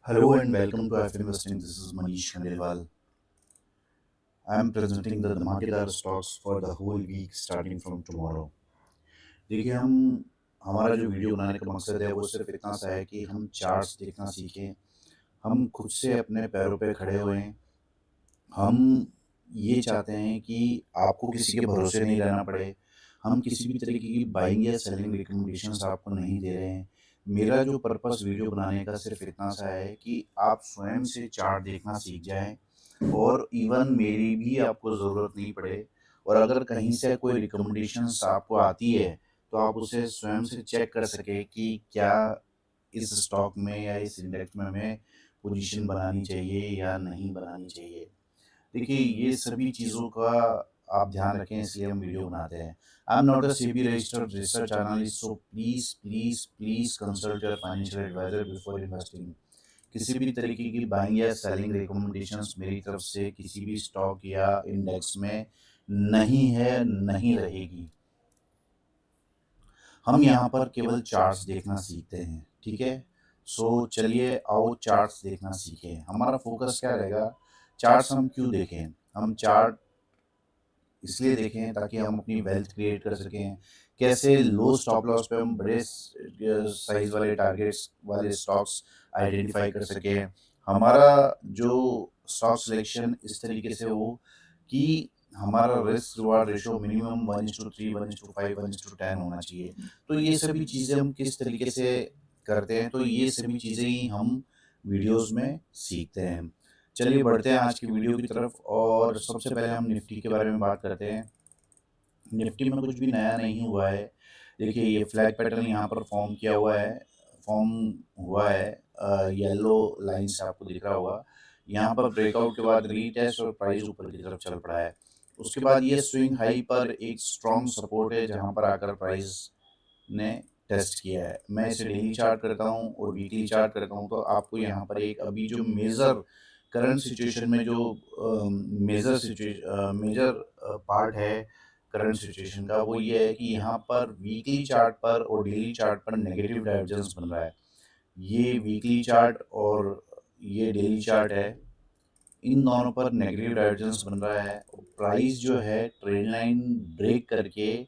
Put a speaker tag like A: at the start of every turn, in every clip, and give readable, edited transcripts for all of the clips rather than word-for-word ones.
A: Hello and welcome to IF Investing. This is Manish Khandelwal. I am presenting the धमाकेदार stocks for the whole week starting from tomorrow. देखिए हमारा जो video बनाने का मकसद है वो सिर्फ इतना सा है कि हम चार्ट्स देखना सीखें, हम खुद से अपने पैरों पे खड़े होएं। हम ये चाहते हैं कि आपको किसी के भरोसे नहीं रहना पड़े। हम किसी भी तरीके की बाइंग या सेलिंग रिकमेंडेशंस आपको नहीं दे रहे हैं। मेरा जो पर्पस वीडियो बनाने का सिर्फ इतना सा है कि आप स्वयं से चार्ट देखना सीख जाएँ और इवन मेरी भी आपको ज़रूरत नहीं पड़े। और अगर कहीं से कोई रिकमेंडेशंस आपको आती है, तो आप उसे स्वयं से चेक कर सकें कि क्या इस स्टॉक में या इस इंडेक्स में हमें पोजीशन बनानी चाहिए या नहीं बनानी चाहिए। देखिए, ये सभी चीज़ों का आप ध्यान रखें, इसलिए हम वीडियो बनाते हैं। I am not a SEBI registered research analyst, so please please please consult your financial advisor before investing. किसी भी तरीके की बाइंग या सेलिंग रिकमेंडेशंस मेरी तरफ से किसी भी स्टॉक या इंडेक्स में नहीं है, नहीं रहेगी। हम यहाँ पर केवल चार्ट्स देखना सीखते हैं, ठीक है? सो चलिए आओ चार्ट्स देखना सीखें। हमारा फोकस क्या रहेगा? चार्ट्स हम क्यों देखें? हम चार्ट इसलिए देखें ताकि हम अपनी वेल्थ क्रिएट कर सकें। कैसे लो स्टॉप लॉस पे हम बड़े साइज़ वाले टारगेट्स वाले स्टॉक्स आइडेंटिफ़ाई कर सकें। हमारा जो स्टॉक सिलेक्शन इस तरीके से हो कि हमारा रिस्क रिवार्ड रेशियो मिनिमम 1:3, 1:5, 1:10 होना चाहिए। तो ये सभी चीज़ें हम किस तरीके से करते हैं, तो ये सभी चीज़ें ही हम वीडियोज़ में सीखते हैं। चलिए बढ़ते हैं आज की वीडियो की तरफ और सबसे पहले हम निफ्टी के बारे में बात करते हैं। निफ्टी में कुछ भी नया नहीं हुआ है। देखिए ये फ्लैग पैटर्न यहाँ पर फॉर्म हुआ है येलो लाइन से आपको दिख रहा होगा। यहाँ पर ब्रेकआउट के बाद रीटेस्ट और प्राइस ऊपर की तरफ चल पड़ा है। उसके बाद ये स्विंग हाई पर एक स्ट्रॉन्ग सपोर्ट है जहाँ पर आकर प्राइस ने टेस्ट किया है। मैं इसे डेली चार्ट करता हूँ और वीकली चार्ट करता हूँ, तो आपको यहाँ पर एक अभी जो मेजर करंट सिचुएशन में जो मेजर पार्ट है करंट सिचुएशन का, वो ये है कि यहाँ पर वीकली चार्ट पर और डेली चार्ट पर नेगेटिव डाइवर्जेंस बन रहा है। ये वीकली चार्ट और ये डेली चार्ट है, इन दोनों पर नेगेटिव डाइवर्जेंस बन रहा है। प्राइस जो है ट्रेंड लाइन ब्रेक करके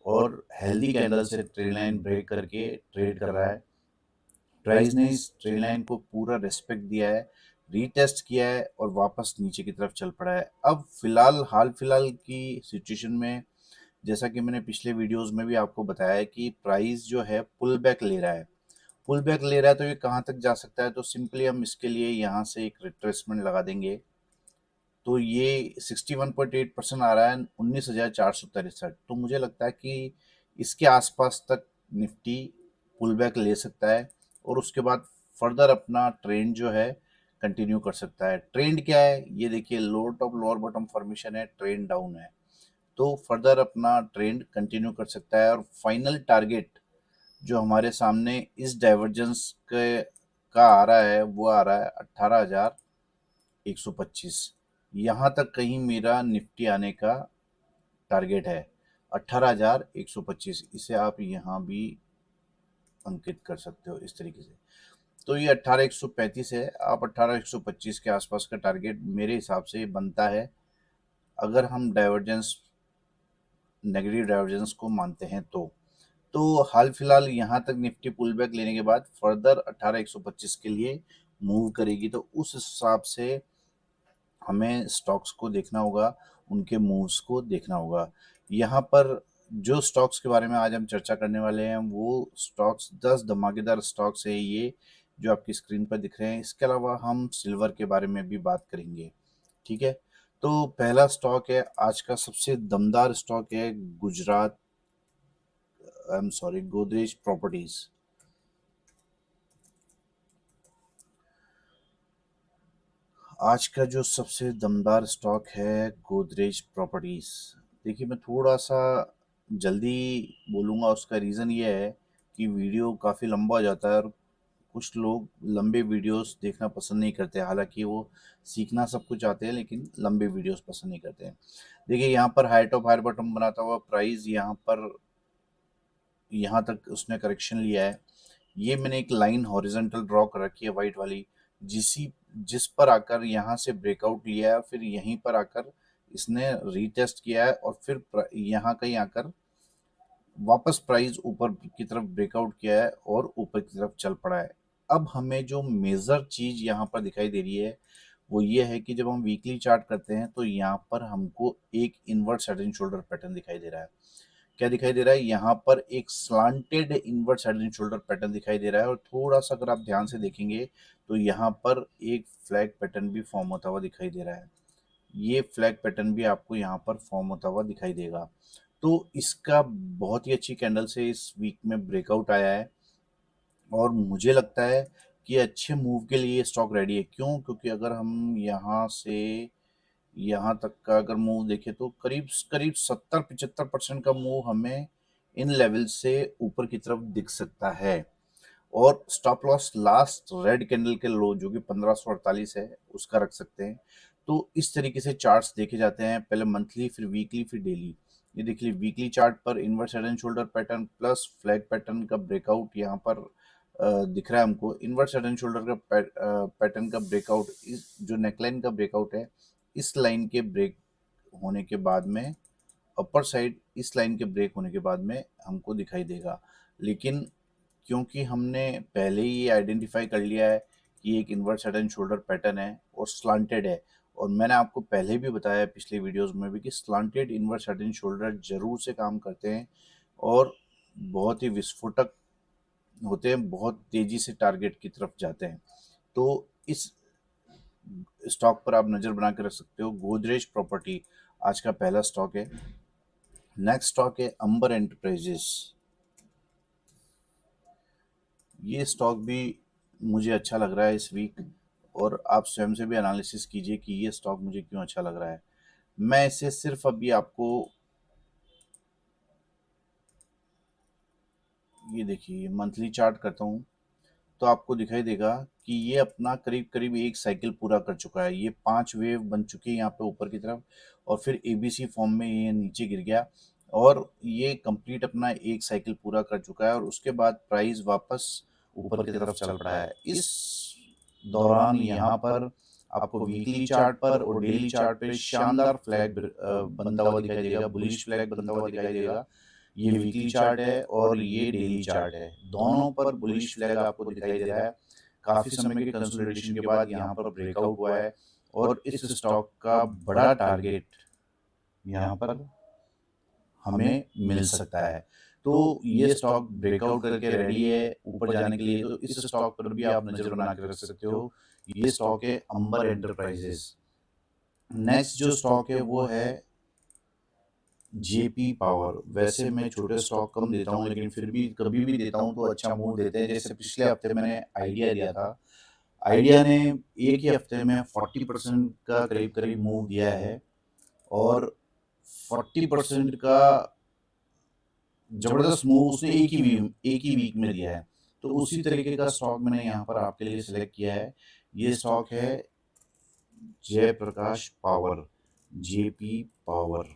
A: और हेल्दी कैंडल से ट्रेंड लाइन ब्रेक करके ट्रेड कर रहा है। प्राइस ने इस ट्रेंड लाइन को पूरा रेस्पेक्ट दिया है, रीटेस्ट किया है और वापस नीचे की तरफ चल पड़ा है। अब हाल फिलहाल की सिचुएशन में, जैसा कि मैंने पिछले वीडियोस में भी आपको बताया है कि प्राइस जो है पुल बैक ले रहा है। पुल बैक ले रहा है तो ये कहाँ तक जा सकता है? तो सिंपली हम इसके लिए यहाँ से एक रिट्रेसमेंट लगा देंगे। तो ये 61.8% आ रहा है 19,463। तो मुझे लगता है कि इसके आसपास तक निफ्टी पुल बैक ले सकता है और उसके बाद फर्दर अपना ट्रेंड जो है कंटिन्यू कर सकता है। ट्रेंड क्या है ये देखिए, lower top lower bottom formation है, ट्रेंड डाउन है। तो फर्दर अपना ट्रेंड कंटिन्यू कर सकता है और फाइनल टारगेट जो हमारे सामने इस डाइवर्जेंस के का आ रहा है वो आ रहा है 18,125। यहाँ तक कहीं मेरा निफ्टी आने का टारगेट है 18,125। इसे आप यहाँ भी अंकित कर सकते हो इस तरीके से। तो ये 18,135 है। आप 18,125 के आसपास का टारगेट मेरे हिसाब से बनता है, अगर हम नेगेटिव डाइवर्जेंस को मानते हैं तो हाल फिलहाल यहाँ तक निफ्टी पुल बैक लेने के बाद फर्दर 18,125 के लिए मूव करेगी। तो उस हिसाब से हमें स्टॉक्स को देखना होगा, उनके मूव्स को देखना होगा। यहाँ पर जो स्टॉक्स के बारे में आज हम चर्चा करने वाले हैं वो स्टॉक्स 10 धमाकेदार स्टॉक्स है ये जो आपकी स्क्रीन पर दिख रहे हैं। इसके अलावा हम सिल्वर के बारे में भी बात करेंगे, ठीक है? तो पहला स्टॉक है, आज का सबसे दमदार स्टॉक है गोदरेज प्रॉपर्टीज। आज का जो सबसे दमदार स्टॉक है गोदरेज प्रॉपर्टीज। देखिए मैं थोड़ा सा जल्दी बोलूँगा, उसका रीज़न ये है कि वीडियो काफ़ी लंबा हो जाता है और कुछ लोग लंबे वीडियोस देखना पसंद नहीं करते। हालांकि वो सीखना सब कुछ चाहते हैं लेकिन लंबे वीडियोस पसंद नहीं करते हैं। देखिए यहाँ पर हाई टॉप हाई बॉटम बनाता हुआ प्राइस यहाँ तक उसने करेक्शन लिया है। ये मैंने एक लाइन हॉरिजॉन्टल ड्रॉ कर रखी है वाइट वाली, जिस पर आकर यहाँ से ब्रेकआउट लिया है, फिर यहीं पर आकर इसने रीटेस्ट किया है और फिर यहाँ कहीं आकर वापस प्राइस ऊपर की तरफ ब्रेकआउट किया है और ऊपर की तरफ चल पड़ा है। अब हमें जो मेजर चीज यहाँ पर दिखाई दे रही है वो ये है कि जब हम वीकली चार्ट करते हैं तो यहाँ पर हमको एक invert head and shoulder pattern दिखाई दे रहा है। क्या दिखाई दे रहा है? यहाँ पर एक slanted invert head and shoulder pattern दिखाई दे रहा है और थोड़ा सा अगर आप ध्यान से देखेंगे तो यहाँ पर एक फ्लैग पैटर्न भी फॉर्म होता हुआ दिखाई दे रहा है। ये फ्लैग पैटर्न भी आपको यहाँ पर फॉर्म होता हुआ दिखाई देगा। तो इसका बहुत ही अच्छी कैंडल से इस वीक में ब्रेकआउट आया है और मुझे लगता है कि अच्छे मूव के लिए स्टॉक रेडी है। क्यों? क्योंकि अगर हम यहाँ से यहाँ तक का अगर मूव देखें तो करीब करीब 70-75% का मूव हमें इन लेवल से ऊपर की तरफ दिख सकता है। और stop loss last red candle के लो जो कि 1548 है उसका रख सकते हैं। तो इस तरीके से चार्ट्स देखे जाते हैं, पहले मंथली फिर वीकली फिर डेली। ये देख लीजिए वीकली चार्ट पर inverse head and shoulder pattern plus flag pattern का ब्रेकआउट यहाँ पर दिख रहा है हमको। इनवर्स हेड एंड शोल्डर का पैटर्न का ब्रेकआउट, इस जो नेकलाइन का ब्रेकआउट है इस लाइन के ब्रेक होने के बाद में अपर साइड इस लाइन के ब्रेक होने के बाद में हमको दिखाई देगा। लेकिन क्योंकि हमने पहले ही आइडेंटिफाई कर लिया है कि एक inverse head and shoulder pattern है और स्लांटेड है, और मैंने आपको पहले भी बताया है पिछले वीडियोस में भी कि slanted inverse head and shoulder जरूर से काम करते हैं और बहुत ही विस्फोटक होते हैं, बहुत तेजी से टारगेट की तरफ जाते हैं। तो इस स्टॉक पर आप नज़र बना के रख सकते हो। गोदरेज प्रॉपर्टी आज का पहला स्टॉक है। नेक्स्ट स्टॉक है अंबर एंटरप्राइजेस। ये स्टॉक भी मुझे अच्छा लग रहा है इस वीक, और आप स्वयं से भी एनालिसिस कीजिए कि ये स्टॉक मुझे क्यों अच्छा लग रहा है। मैं इसे सिर्फ अभी आपको ये देखिए मंथली चार्ट करता हूँ तो आपको दिखाई देगा कि ये अपना करीब करीब एक साइकिल पूरा कर चुका है। ये 5 वेव बन चुकी है यहाँ पे ऊपर की तरफ और फिर एबीसी फॉर्म में ये नीचे गिर गया और ये कंप्लीट अपना एक साइकिल पूरा कर चुका है और उसके बाद प्राइस वापस ऊपर की तरफ चल पड़ा है। इस दौरान यहाँ पर आपको वीकली चार्ट पर और डेली चार्ट पे शानदार फ्लैग बनता हुआ दिखाई देगा, बुलिश फ्लैग बनता हुआ दिखाई देगा। ये वीकली चार्ट है और ये डेली चार्ट है, दोनों पर बुलिश फ्लैग आपको दिखाई दे रहा है। काफी समय के कंसोलिडेशन के बाद यहाँ पर ब्रेकआउट हुआ है और इस स्टॉक का बड़ा टारगेट यहाँ पर हमें मिल सकता है। तो ये स्टॉक ब्रेकआउट करके रेडी है ऊपर जाने के लिए, तो इस स्टॉक पर भी आप नजर बना के रख सकते हो। ये स्टॉक है अंबर एंटरप्राइजेस। नेक्स्ट जो स्टॉक है वो है जेपी पावर। वैसे मैं छोटे स्टॉक कम देता हूँ लेकिन फिर भी कभी भी देता हूँ तो अच्छा मूव देते हैं। जैसे पिछले हफ्ते मैंने आइडिया दिया था, आइडिया ने एक ही हफ्ते में 40% का करीब करीब मूव दिया है और 40% का जबरदस्त मूव उसने एक ही वीक में दिया है। तो उसी तरीके का स्टॉक मैंने यहाँ पर आपके लिए सिलेक्ट किया है। ये स्टॉक है जयप्रकाश पावर, जेपी पावर।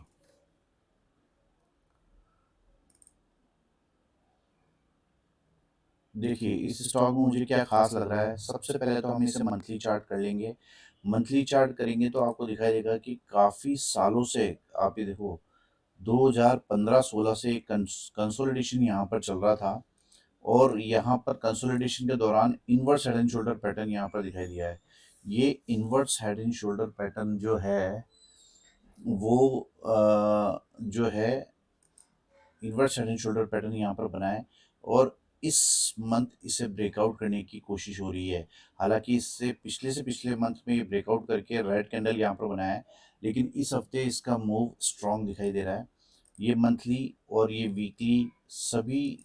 A: देखिए इस स्टॉक में मुझे क्या खास लग रहा है, सबसे पहले तो हम इसे मंथली चार्ट कर लेंगे। मंथली चार्ट करेंगे तो आपको दिखाई देगा कि काफी सालों से आप ये देखो 2015-16 से कंसोलिडेशन यहाँ पर चल रहा था और यहाँ पर कंसोलिडेशन के दौरान inverse head and shoulder pattern यहाँ पर दिखाई दिया है। ये inverse head and shoulder pattern जो है वो जो है inverse head and shoulder pattern यहाँ पर बना है और इस मंथ इसे ब्रेकआउट करने की कोशिश हो रही है। हालांकि इससे पिछले मंथ में ये ब्रेकआउट करके रेड कैंडल यहाँ पर बनाया है, लेकिन इस हफ्ते इसका मूव स्ट्रॉन्ग दिखाई दे रहा है। ये मंथली और ये वीकली सभी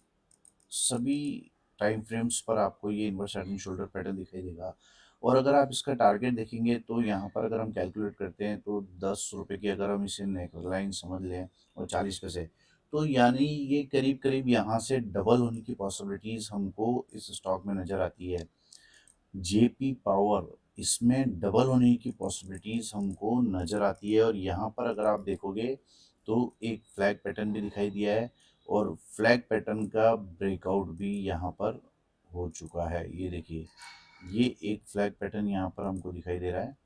A: सभी टाइम फ्रेम्स पर आपको ये inverse head and shoulder pattern दिखाई देगा। और अगर आप इसका टारगेट देखेंगे तो यहाँ पर अगर हम कैलकुलेट करते हैं तो 10 रुपये की अगर हम इसे नेकलाइन समझ लें और 40 पैसे, तो यानी ये करीब करीब यहाँ से डबल होने की पॉसिबिलिटीज़ हमको इस स्टॉक में नज़र आती है। जेपी पावर, इसमें डबल होने की पॉसिबिलिटीज़ हमको नज़र आती है और यहाँ पर अगर आप देखोगे तो एक फ्लैग पैटर्न भी दिखाई दिया है और फ्लैग पैटर्न का ब्रेकआउट भी यहाँ पर हो चुका है। ये देखिए ये एक फ्लैग पैटर्न यहाँ पर हमको दिखाई दे रहा है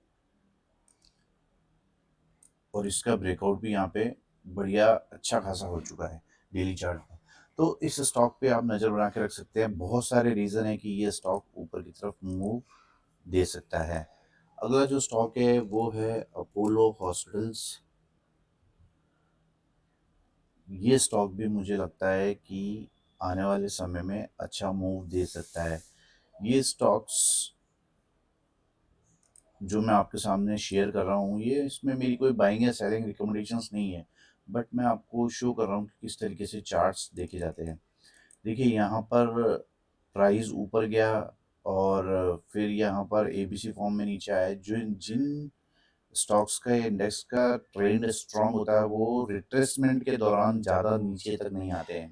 A: और इसका ब्रेकआउट भी यहाँ पे बढ़िया अच्छा खासा हो चुका है डेली चार्ट में। तो इस स्टॉक पे आप नज़र बना के रख सकते हैं। बहुत सारे रीज़न है कि ये स्टॉक ऊपर की तरफ मूव दे सकता है। अगला जो स्टॉक है वो है अपोलो हॉस्पिटल्स। ये स्टॉक भी मुझे लगता है कि आने वाले समय में अच्छा मूव दे सकता है। ये स्टॉक्स जो मैं आपके सामने शेयर कर रहा हूँ, ये इसमें मेरी कोई बाइंग या सेलिंग रिकमेंडेशंस नहीं है, बट मैं आपको शो कर रहा हूँ कि किस तरीके से चार्ट्स देखे जाते हैं। देखिए यहाँ पर प्राइस ऊपर गया और फिर यहाँ पर एबीसी फॉर्म में नीचे आया। जो जिन स्टॉक्स का या इंडेक्स का ट्रेंड स्ट्रांग होता है वो रिट्रेसमेंट के दौरान ज़्यादा नीचे तक नहीं आते हैं।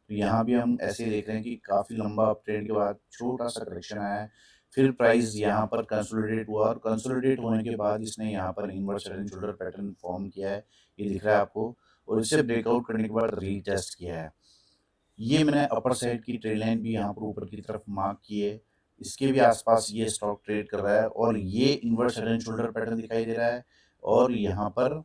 A: तो यहाँ भी हम ऐसे देख रहे हैं कि काफ़ी लंबा अप ट्रेंड के बाद छोटा सा करेक्शन आया है। फिर प्राइस यहाँ पर कंसोलिडेट हुआ और कंसोलिडेट होने के बाद इसने यहाँ पर inverse head and shoulder pattern form किया है, ये दिख रहा है आपको, और इसे ब्रेकआउट करने के बाद रीटेस्ट किया है। ये मैंने अपर साइड की ट्रेड लाइन भी यहाँ पर ऊपर की तरफ मार्क की है। इसके भी आसपास ये स्टॉक ट्रेड कर रहा है और ये inverse head and shoulder pattern दिखाई दे रहा है और यहाँ पर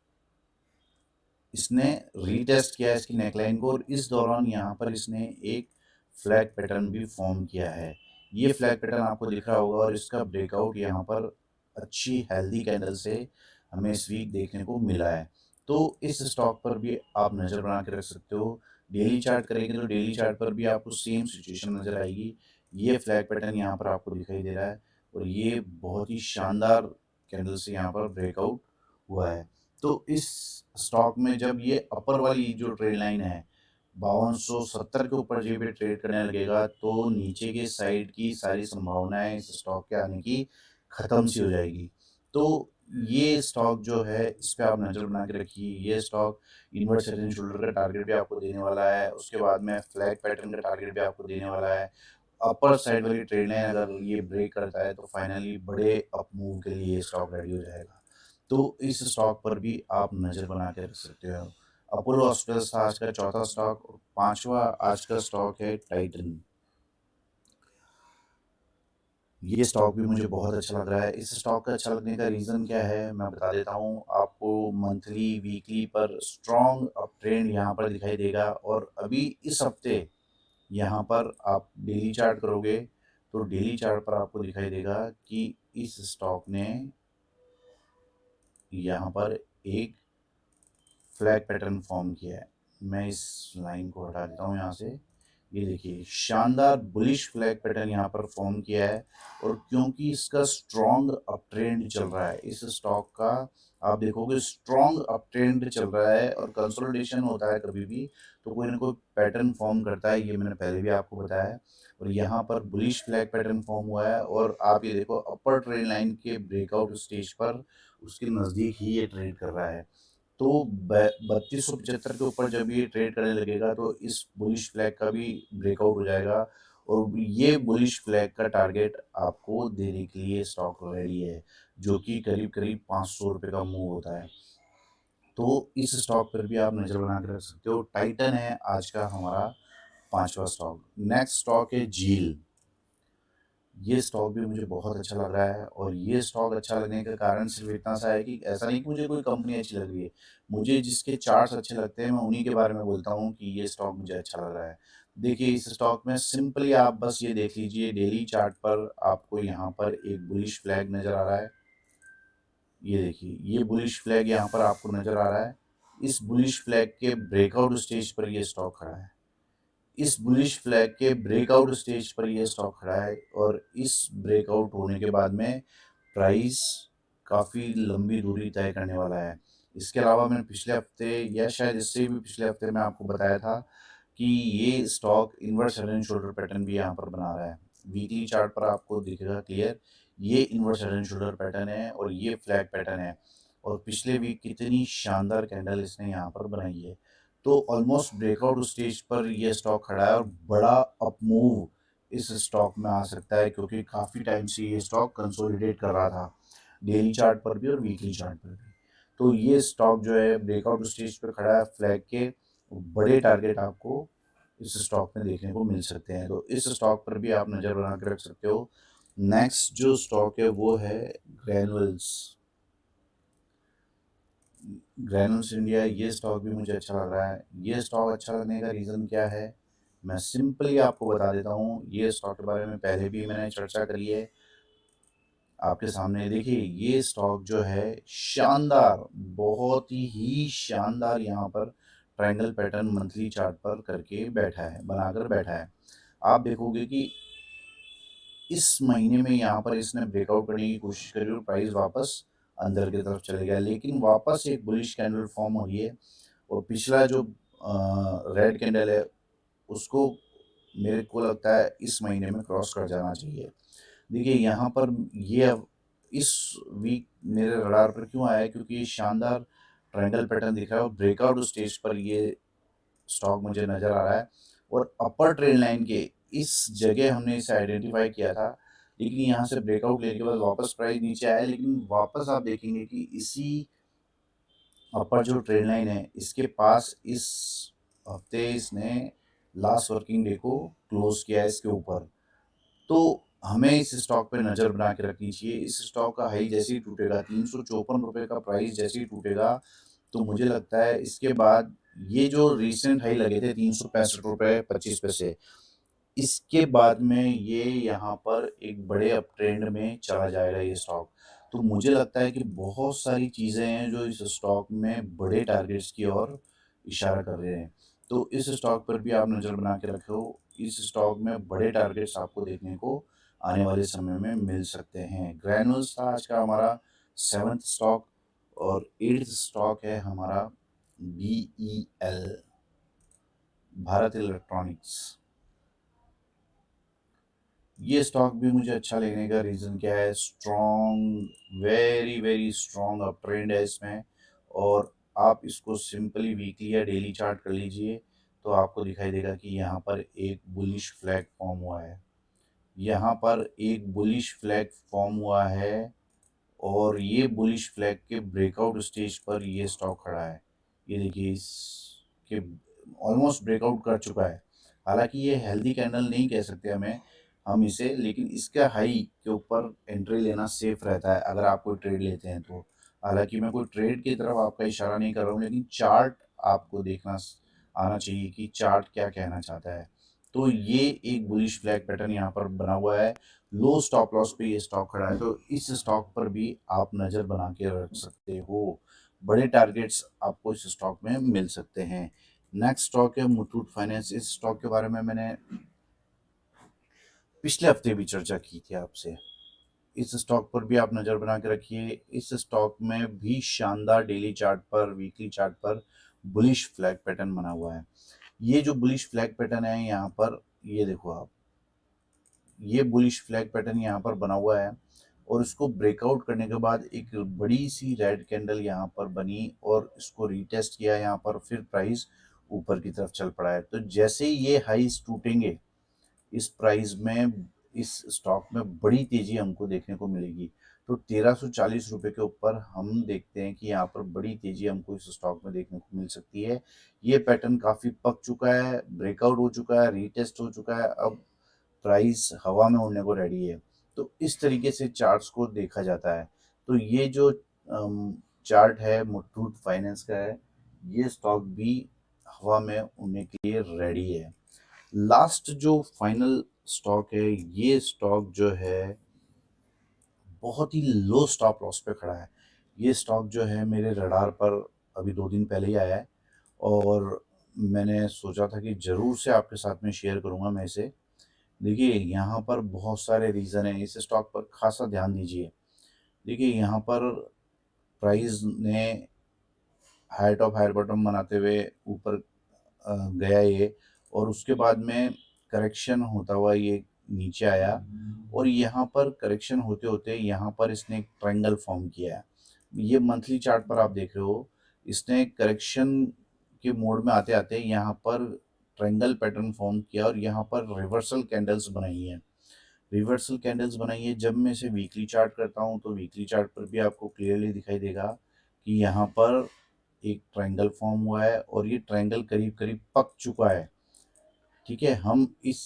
A: इसने रीटेस्ट किया है इसकी नेकलाइन को और इस दौरान यहाँ पर इसने एक फ्लैग पैटर्न भी फॉर्म किया है। ये फ्लैग पैटर्न आपको दिख रहा होगा और इसका ब्रेकआउट यहाँ पर अच्छी हेल्दी कैंडल से हमें इस वीक देखने को मिला है। तो इस स्टॉक पर भी आप नज़र बना के रख सकते हो। डेली चार्ट करेंगे तो डेली चार्ट पर भी आपको सेम सिचुएशन नज़र आएगी। ये फ्लैग पैटर्न यहाँ पर आपको दिखाई दे रहा है और ये बहुत ही शानदार कैंडल से यहाँ पर ब्रेकआउट हुआ है। तो इस स्टॉक में जब ये अपर वाली जो ट्रेड लाइन है 5270 के ऊपर जब ये ट्रेड करने लगेगा तो नीचे के साइड की सारी संभावनाएं इस स्टॉक के आने की खत्म सी हो जाएगी। तो ये स्टॉक जो है इस पे आप नज़र बना के रखिए। ये stock inverse head and shoulder का टारगेट भी आपको देने वाला है, उसके बाद में फ्लैग पैटर्न का टारगेट भी आपको देने वाला है। अपर साइड वाली ट्रेड लाइन अगर ये ब्रेक करता है तो फाइनली बड़े अप मूव के लिए ये स्टॉक रेडी हो जाएगा। तो इस स्टॉक पर भी आप नज़र बना के रख सकते हो। अपोलो हॉस्पिटल्स था आज का चौथा स्टॉक और पांचवा आज का स्टॉक है टाइटन। ये स्टॉक भी मुझे बहुत अच्छा लग रहा है। इस स्टॉक का अच्छा लगने का रीज़न क्या है मैं बता देता हूँ आपको। मंथली वीकली पर स्ट्रॉन्ग अप ट्रेंड यहाँ पर दिखाई देगा और अभी इस हफ्ते यहाँ पर आप डेली चार्ट करोगे तो डेली चार्ट पर आपको दिखाई देगा कि इस स्टॉक ने यहाँ पर एक फ्लैग पैटर्न फॉर्म किया है। मैं इस लाइन को हटा देता हूँ यहाँ से। ये देखिए शानदार बुलिश फ्लैग पैटर्न यहाँ पर फॉर्म किया है और क्योंकि इसका स्ट्रॉन्ग अप ट्रेंड चल रहा है इस स्टॉक का, आप देखोगे स्ट्रॉन्ग अप ट्रेंड चल रहा है और कंसोलिडेशन होता है कभी भी तो कोई ना कोई पैटर्न फॉर्म करता है, ये मैंने पहले भी आपको बताया है। और यहाँ पर बुलिश फ्लैग पैटर्न फॉर्म हुआ है और आप ये देखो अपर ट्रेंड लाइन के ब्रेकआउट स्टेज पर उसके नज़दीक ही ये ट्रेड कर रहा है। तो 3275 के ऊपर जब ये ट्रेड करने लगेगा तो इस बुलिश फ्लैग का भी ब्रेकआउट हो जाएगा और ये बुलिश फ्लैग का टारगेट आपको देने के लिए स्टॉक रेडी है, जो कि करीब करीब 500 रुपये का मूव होता है। तो इस स्टॉक पर भी आप नज़र बना के रख सकते हो। टाइटन है आज का हमारा पांचवा स्टॉक। नेक्स्ट स्टॉक है झील। ये स्टॉक भी मुझे बहुत अच्छा लग रहा है और ये स्टॉक अच्छा लगने का कारण सिर्फ इतना सा है कि ऐसा नहीं कि मुझे कोई कंपनी अच्छी लग रही है, मुझे जिसके चार्ट्स अच्छे लगते हैं मैं उन्हीं के बारे में बोलता हूँ कि ये स्टॉक मुझे अच्छा लग रहा है। देखिए इस स्टॉक में सिंपली आप बस ये देख लीजिए डेली चार्ट पर आपको यहाँ पर एक बुलिश फ्लैग नज़र आ रहा है। ये देखिए ये बुलिश फ्लैग यहाँ पर आपको नज़र आ रहा है। इस बुलिश फ्लैग के ब्रेकआउट स्टेज पर ये स्टॉक खड़ा है। इस बुलिश फ्लैग के ब्रेकआउट स्टेज पर ये स्टॉक खड़ा है और इस ब्रेकआउट होने के बाद में प्राइस काफ़ी लंबी दूरी तय करने वाला है। इसके अलावा मैंने पिछले हफ्ते या शायद इससे भी पिछले हफ्ते में आपको बताया था कि ये stock inverse head and shoulder pattern भी यहाँ पर बना रहा है। वीकली चार्ट पर आपको दिखेगा क्लियर, ये inverse head and shoulder pattern है और ये फ्लैग पैटर्न है और पिछले वीक कितनी शानदार कैंडल इसने यहाँ पर बनाई है। तो ऑलमोस्ट ब्रेकआउट स्टेज पर ये स्टॉक खड़ा है और बड़ा अप मूव इस स्टॉक में आ सकता है क्योंकि काफ़ी टाइम से ये स्टॉक कंसोलिडेट कर रहा था डेली चार्ट पर भी और वीकली चार्ट पर भी। तो ये स्टॉक जो है ब्रेकआउट स्टेज पर खड़ा है फ्लैग के, बड़े टारगेट आपको इस स्टॉक में देखने को मिल सकते हैं। तो इस स्टॉक पर भी आप नज़र बना के रख सकते हो। नेक्स्ट जो स्टॉक है वो है ग्रैनुअल्स। ग्रैनुअल्स इंडिया, ये स्टॉक भी मुझे अच्छा लग रहा है। ये स्टॉक अच्छा लगने का रीज़न क्या है, मैं सिंपली आपको बता देता हूँ। ये स्टॉक के बारे में पहले भी मैंने चर्चा करी है आपके सामने। देखिए ये स्टॉक जो है शानदार, बहुत ही शानदार यहाँ पर ट्रायंगल पैटर्न मंथली चार्ट पर करके बैठा है, बनाकर बैठा है। आप देखोगे कि इस महीने में यहाँ पर इसने ब्रेकआउट करने की कोशिश करी और प्राइस वापस अंदर की तरफ चले गया, लेकिन वापस एक बुलिश कैंडल फॉर्म हो रही है और पिछला जो रेड कैंडल है उसको मेरे को लगता है इस महीने में क्रॉस कर जाना चाहिए। देखिए यहाँ पर ये अब इस वीक मेरे रडार पर क्यों आया है, क्योंकि ये शानदार ट्रायंगल पैटर्न दिख रहा है और ब्रेकआउट स्टेज पर ये स्टॉक मुझे नज़र आ रहा है और अपर ट्रेंड लाइन के इस जगह हमने इसे आइडेंटिफाई किया था, लेकिन यहाँ से ब्रेकआउट लेने के बाद वापस प्राइस नीचे आया, लेकिन वापस आप देखेंगे कि इसी अपर जो ट्रेंड लाइन है इसके पास इस हफ्ते इसने लास्ट वर्किंग डे को क्लोज किया है इसके ऊपर। तो हमें इस स्टॉक पे नज़र बना के रखनी चाहिए। इस स्टॉक का हाई जैसे ही टूटेगा, 354 रुपये का प्राइस जैसे ही टूटेगा, तो मुझे लगता है इसके बाद ये जो रिसेंट हाई लगे थे 365 रुपये 25 पैसे, इसके बाद में ये यहाँ पर एक बड़े अप ट्रेंड में चला जाएगा ये स्टॉक। तो मुझे लगता है कि बहुत सारी चीज़ें हैं जो इस स्टॉक में बड़े टारगेट्स की ओर इशारा कर रहे हैं। तो इस स्टॉक पर भी आप नज़र बना के रखो। इस स्टॉक में बड़े टारगेट्स आपको देखने को आने वाले समय में मिल सकते हैं। ग्रैनुअल्स था आज का हमारा 7th स्टॉक और 8th स्टॉक है हमारा BEL, भारत इलेक्ट्रॉनिक्स। ये स्टॉक भी मुझे अच्छा लगने का रीज़न क्या है, strong, very very strong up trend है इसमें। और आप इसको सिंपली वीकली या डेली चार्ट कर लीजिए तो आपको दिखाई देगा कि यहाँ पर एक बुलिश फ्लैग फॉर्म हुआ है, यहाँ पर एक बुलिश फ्लैग फॉर्म हुआ है और ये बुलिश फ्लैग के ब्रेकआउट स्टेज पर ये स्टॉक खड़ा है। ये देखिए इसके ऑलमोस्ट ब्रेकआउट कर चुका है। हालांकि ये हेल्दी कैंडल नहीं कह सकते हम इसे, लेकिन इसका हाई के ऊपर एंट्री लेना सेफ रहता है अगर आप कोई ट्रेड लेते हैं तो। हालांकि मैं कोई ट्रेड की तरफ आपका इशारा नहीं कर रहा हूँ, लेकिन चार्ट आपको देखना आना चाहिए कि चार्ट क्या कहना चाहता है। तो ये एक बुलिश फ्लैग पैटर्न यहाँ पर बना हुआ है, लो स्टॉप लॉस पे ये स्टॉक खड़ा है, तो इस स्टॉक पर भी आप नज़र बना के रख सकते हो। बड़े टारगेट्स आपको इस स्टॉक में मिल सकते हैं। नेक्स्ट स्टॉक है मुथूट फाइनेंस। इस स्टॉक के बारे में मैंने पिछले हफ्ते भी चर्चा की थी आपसे। इस स्टॉक पर भी आप नज़र बना के रखिए। इस स्टॉक में भी शानदार डेली चार्ट पर, वीकली चार्ट पर बुलिश फ्लैग पैटर्न बना हुआ है। ये जो बुलिश फ्लैग पैटर्न है यहाँ पर, ये देखो आप, ये बुलिश फ्लैग पैटर्न यहाँ पर बना हुआ है और इसको ब्रेकआउट करने के बाद एक बड़ी सी रेड कैंडल यहाँ पर बनी और इसको रीटेस्ट किया यहाँ पर, फिर प्राइस ऊपर की तरफ चल पड़ा है। तो जैसे ही ये हाईज टूटेंगे इस प्राइस में, इस स्टॉक में बड़ी तेजी हमको देखने को मिलेगी। तो 1340 रुपये के ऊपर हम देखते हैं कि यहाँ पर बड़ी तेजी हमको इस स्टॉक में देखने को मिल सकती है। ये पैटर्न काफ़ी पक चुका है, ब्रेकआउट हो चुका है, रीटेस्ट हो चुका है, अब प्राइस हवा में उड़ने को रेडी है। तो इस तरीके से चार्ट्स को देखा जाता है। तो ये जो चार्ट है मुथूट फाइनेंस का है, ये स्टॉक भी हवा में उड़ने के लिए रेडी है। लास्ट जो फाइनल स्टॉक है, ये स्टॉक जो है बहुत ही लो स्टॉप लॉस पे खड़ा है। ये स्टॉक जो है मेरे रडार पर अभी 2 दिन पहले ही आया है और मैंने सोचा था कि ज़रूर से आपके साथ में शेयर करूँगा मैं इसे। देखिए यहाँ पर बहुत सारे रीज़न हैं, इस स्टॉक पर खासा ध्यान दीजिए। देखिए यहाँ पर प्राइस ने हाई टॉप हाई बॉटम बनाते हुए ऊपर गया ये, और उसके बाद में करेक्शन होता हुआ ये नीचे आया और यहाँ पर करेक्शन होते होते यहाँ पर इसने एक ट्रायंगल फॉर्म किया है। ये मंथली चार्ट पर आप देख रहे हो, इसने करेक्शन के मोड में आते आते यहाँ पर ट्रायंगल पैटर्न फॉर्म किया और यहाँ पर रिवर्सल कैंडल्स बनाई है। रिवर्सल कैंडल्स बनाई है। जब मैं इसे वीकली चार्ट करता हूँ तो वीकली चार्ट पर भी आपको क्लियरली दिखाई देगा कि यहाँ पर एक ट्रायंगल फॉर्म हुआ है और ये ट्रायंगल करीब करीब पक चुका है। ठीक है, हम इस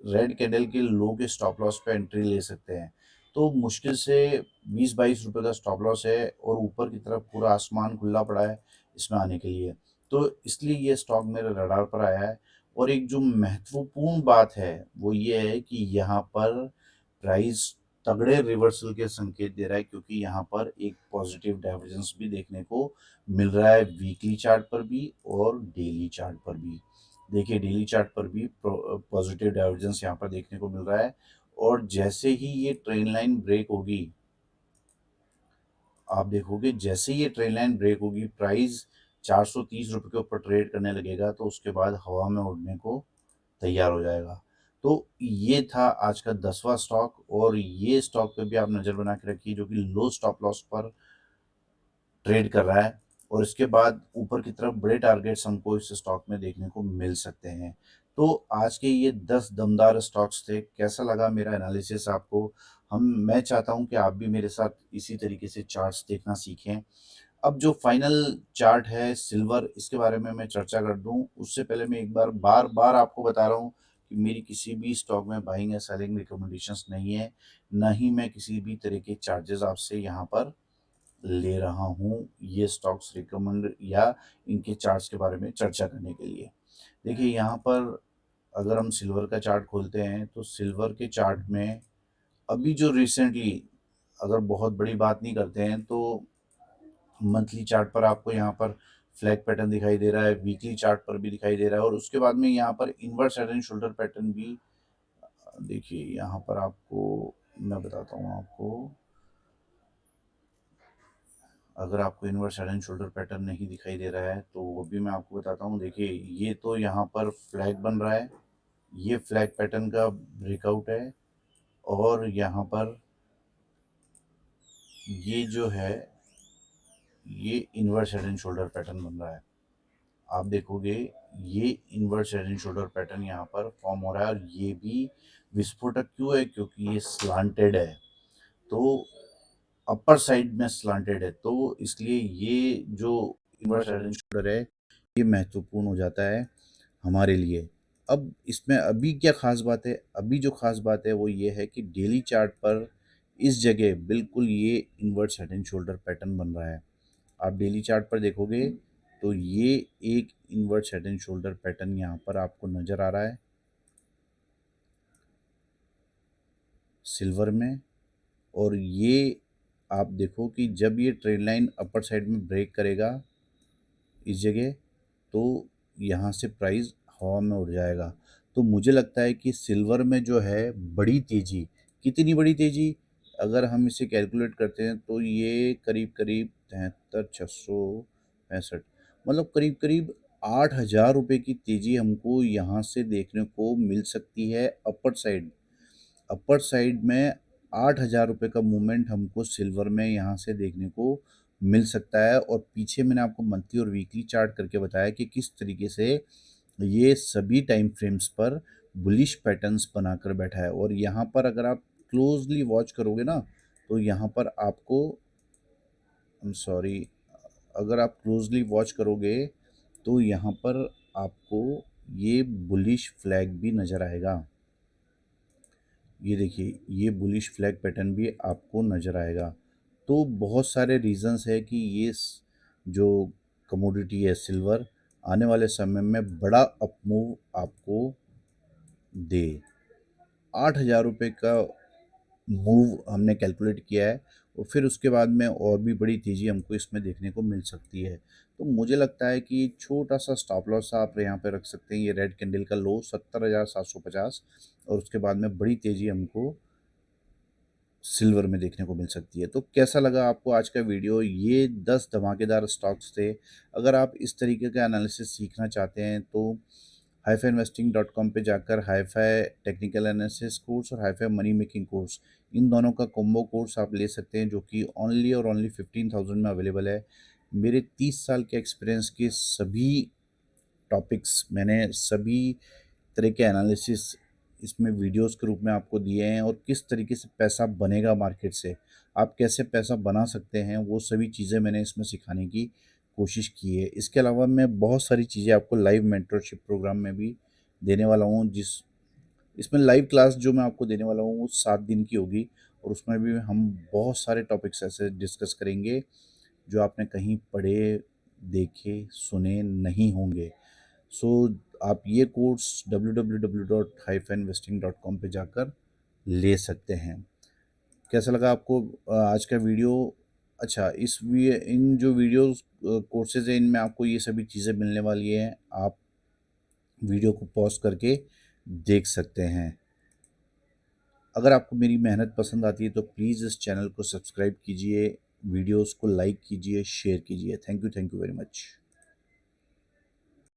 A: रेड कैंडल के लो के स्टॉप लॉस पे एंट्री ले सकते हैं। तो मुश्किल से 20-22 रुपए का स्टॉप लॉस है और ऊपर की तरफ पूरा आसमान खुला पड़ा है इसमें आने के लिए। तो इसलिए ये स्टॉक मेरे रडार पर आया है। और एक जो महत्वपूर्ण बात है वो ये है कि यहाँ पर प्राइस तगड़े रिवर्सल के संकेत दे रहा है, क्योंकि यहाँ पर एक पॉजिटिव डाइवर्जेंस भी देखने को मिल रहा है वीकली चार्ट पर भी और डेली चार्ट पर भी। देखिए डेली चार्ट पर भी पॉजिटिव डाइवर्जेंस यहाँ पर देखने को मिल रहा है। और जैसे ही ये ट्रेन लाइन ब्रेक होगी, आप देखोगे जैसे ही ये ट्रेन लाइन ब्रेक होगी, प्राइस 430 रुपये के ऊपर ट्रेड करने लगेगा, तो उसके बाद हवा में उड़ने को तैयार हो जाएगा। तो ये था आज का 10वां स्टॉक, और ये स्टॉक पे भी आप नज़र बना के रखिए जो कि लो स्टॉप लॉस पर ट्रेड कर रहा है। और इसके बाद ऊपर की तरफ बड़े टारगेट्स हमको इस स्टॉक में देखने को मिल सकते हैं। तो आज के ये 10 दमदार स्टॉक्स थे। कैसा लगा मेरा एनालिसिस आपको? मैं चाहता हूँ कि आप भी मेरे साथ इसी तरीके से चार्ट्स देखना सीखें। अब जो फाइनल चार्ट है सिल्वर, इसके बारे में मैं चर्चा कर दूं उससे पहले मैं एक बार बार आपको बता रहा हूँ कि मेरी किसी भी स्टॉक में बाइंग या सेलिंग रिकमेंडेशंस नहीं है, ना ही मैं किसी भी तरह के चार्जेस आपसे यहाँ पर ले रहा हूँ ये स्टॉक्स रिकमेंड या इनके चार्ट्स के बारे में चर्चा करने के लिए। देखिए यहाँ पर अगर हम सिल्वर का चार्ट खोलते हैं तो सिल्वर के चार्ट में अभी जो रिसेंटली, अगर बहुत बड़ी बात नहीं करते हैं तो मंथली चार्ट पर आपको यहाँ पर फ्लैग पैटर्न दिखाई दे रहा है, वीकली चार्ट पर भी दिखाई दे रहा है, और उसके बाद में यहाँ पर inverse head and shoulder pattern भी देखिए यहाँ पर आपको मैं बताता हूँ आपको। अगर आपको inverse head and shoulder pattern नहीं दिखाई दे रहा है तो वो भी मैं आपको बताता हूँ। देखिए ये तो यहाँ पर फ्लैग बन रहा है, ये फ्लैग पैटर्न का ब्रेकआउट है, और यहाँ पर ये जो है ये inverse head and shoulder pattern बन रहा है। आप देखोगे ये inverse head and shoulder pattern यहाँ पर फॉर्म हो रहा है, और ये भी विस्फोटक क्यों है? क्योंकि ये स्लांटेड है, तो अपर साइड में स्लांटेड है, तो इसलिए ये जो इनवर्स हेड एंड शोल्डर है ये महत्वपूर्ण हो जाता है हमारे लिए। अब इसमें अभी क्या खास बात है? अभी जो खास बात है वो ये है कि डेली चार्ट पर इस जगह बिल्कुल ये inverse head and shoulder pattern बन रहा है। आप डेली चार्ट पर देखोगे तो ये एक inverse head and shoulder pattern यहाँ पर आपको नज़र आ रहा है सिल्वर में। और ये आप देखो कि जब ये ट्रेंड लाइन अपर साइड में ब्रेक करेगा इस जगह, तो यहाँ से प्राइस हवा में उड़ जाएगा। तो मुझे लगता है कि सिल्वर में जो है बड़ी तेज़ी, कितनी बड़ी तेज़ी, अगर हम इसे कैलकुलेट करते हैं तो ये करीब करीब 73,665, मतलब करीब करीब 8,000 रुपये की तेज़ी हमको यहाँ से देखने को मिल सकती है अपर साइड। अपर साइड में 8,000 रुपये का मूवमेंट हमको सिल्वर में यहाँ से देखने को मिल सकता है। और पीछे मैंने आपको मंथली और वीकली चार्ट करके बताया कि किस तरीके से ये सभी टाइम फ्रेम्स पर बुलिश पैटर्न्स बनाकर बैठा है। और यहाँ पर अगर आप क्लोजली वॉच करोगे ना तो यहाँ पर आपको, सॉरी, अगर आप क्लोजली वॉच करोगे तो यहाँ पर आपको ये बुलिश फ्लैग भी नज़र आएगा। ये देखिए ये बुलिश फ्लैग पैटर्न भी आपको नज़र आएगा। तो बहुत सारे रीज़न्स है कि ये जो कमोडिटी है सिल्वर आने वाले समय में बड़ा अपमूव आपको दे। 8,000 रुपये का मूव हमने कैलकुलेट किया है, और फिर उसके बाद में और भी बड़ी तेज़ी हमको इसमें देखने को मिल सकती है। तो मुझे लगता है कि छोटा सा स्टॉप लॉस आप यहाँ पे रख सकते हैं, ये रेड कैंडल का लो 70,750, और उसके बाद में बड़ी तेज़ी हमको सिल्वर में देखने को मिल सकती है। तो कैसा लगा आपको आज का वीडियो? ये 10 धमाकेदार स्टॉक्स थे। अगर आप इस तरीके का एनालिसिस सीखना चाहते हैं तो हाईफाई पे जाकर हाईफाई टेक्निकल एनालिसिस कोर्स और हाईफाई मनी मेकिंग कोर्स, इन दोनों का कॉम्बो कोर्स आप ले सकते हैं, जो कि ओनली और ओनली 15,000 में अवेलेबल है। मेरे 30 साल के एक्सपीरियंस के सभी टॉपिक्स, मैंने सभी तरह के एनालिसिस इसमें वीडियोस के रूप में आपको दिए हैं, और किस तरीके से पैसा बनेगा मार्केट से, आप कैसे पैसा बना सकते हैं, वो सभी चीज़ें मैंने इसमें सिखाने की कोशिश की है। इसके अलावा मैं बहुत सारी चीज़ें आपको लाइव मेंटरशिप प्रोग्राम में भी देने वाला हूँ, इसमें लाइव क्लास जो मैं आपको देने वाला हूँ वो 7 दिन की होगी और उसमें भी हम बहुत सारे टॉपिक्स ऐसे डिस्कस करेंगे जो आपने कहीं पढ़े, देखे, सुने नहीं होंगे। सो आप ये कोर्स www.hypheninvesting.com पे जाकर ले सकते हैं। कैसा लगा आपको आज का वीडियो? अच्छा, इन जो वीडियोस कोर्सेज हैं इनमें आपको ये सभी चीज़ें मिलने वाली हैं। आप वीडियो को पॉज करके देख सकते हैं। अगर आपको मेरी मेहनत पसंद आती है तो प्लीज़ इस चैनल को सब्सक्राइब कीजिए, वीडियोस को लाइक कीजिए, शेयर कीजिए। Thank you very much.